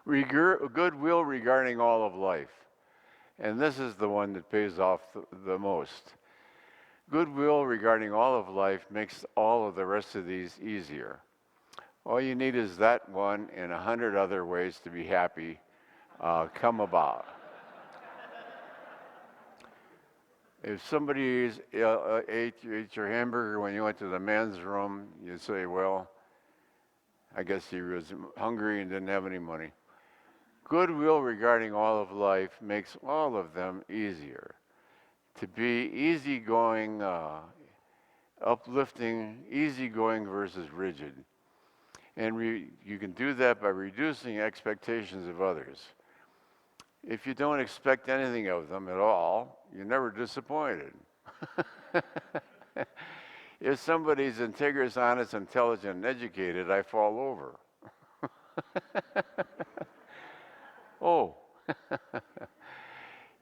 Goodwill regarding all of life. And this is the one that pays off the most. Goodwill regarding all of life makes all of the rest of these easier. All you need is that one and 100 other ways to be happy come about. If somebody ate your hamburger when you went to the men's room, you say, well, I guess he was hungry and didn't have any money. Goodwill regarding all of life makes all of them easier. To be easygoing, uplifting, easygoing versus rigid. And you can do that by reducing expectations of others. If you don't expect anything of them at all, you're never disappointed. If somebody's integrous, honest, intelligent, and educated, I fall over. Oh.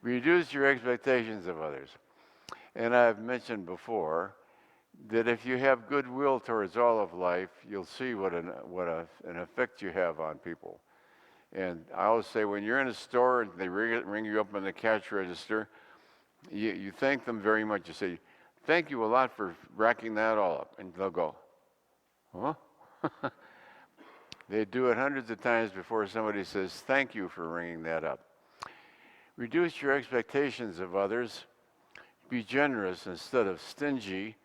Reduce your expectations of others. And I've mentioned before that if you have goodwill towards all of life, you'll see what an effect you have on people. And I always say, when you're in a store and they ring you up on the cash register, you thank them very much. You say, thank you a lot for racking that all up. And they'll go, huh? They do it hundreds of times before somebody says, thank you for ringing that up. Reduce your expectations of others. Be generous instead of stingy.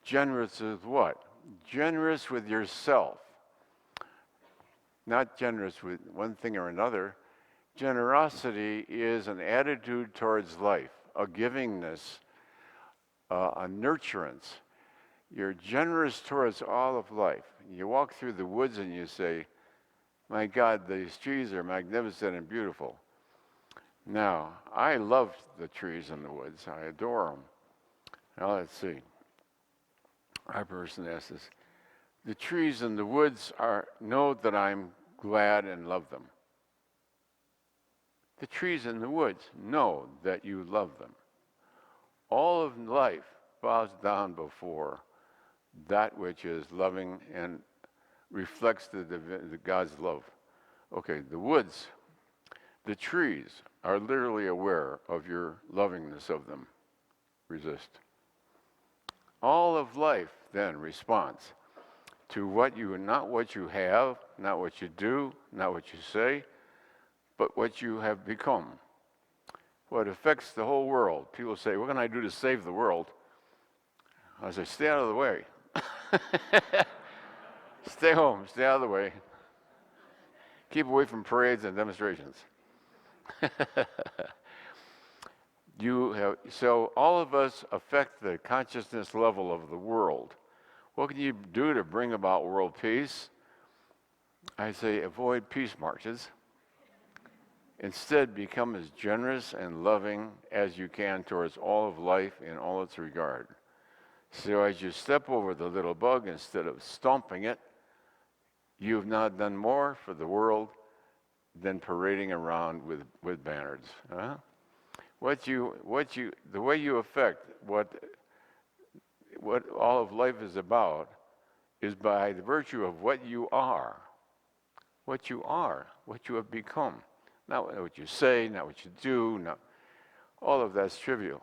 Generous with what? Generous with yourself. Not generous with one thing or another. Generosity is an attitude towards life, a givingness, a nurturance. You're generous towards all of life. You walk through the woods and you say, my God, these trees are magnificent and beautiful. Now, I love the trees in the woods. I adore them. Now, let's see. Our person asks this. The trees in the woods know that I'm glad and love them. The trees in the woods know that you love them. All of life bows down before that which is loving and reflects the God's love. Okay, the woods, the trees are literally aware of your lovingness of them. Resist. All of life then responds to not what you have, not what you do, not what you say, but what you have become. What affects the whole world. People say, what can I do to save the world? I say, stay out of the way. Stay home, stay out of the way. Keep away from parades and demonstrations. So all of us affect the consciousness level of the world. What can you do to bring about world peace? I say avoid peace marches. Instead, become as generous and loving as you can towards all of life in all its regard. So as you step over the little bug, instead of stomping it, you've now done more for the world than parading around with banners. Huh? The way you affect what all of life is about is by the virtue of what you are, what you have become. Not what you say, not what you do, all of that's trivial.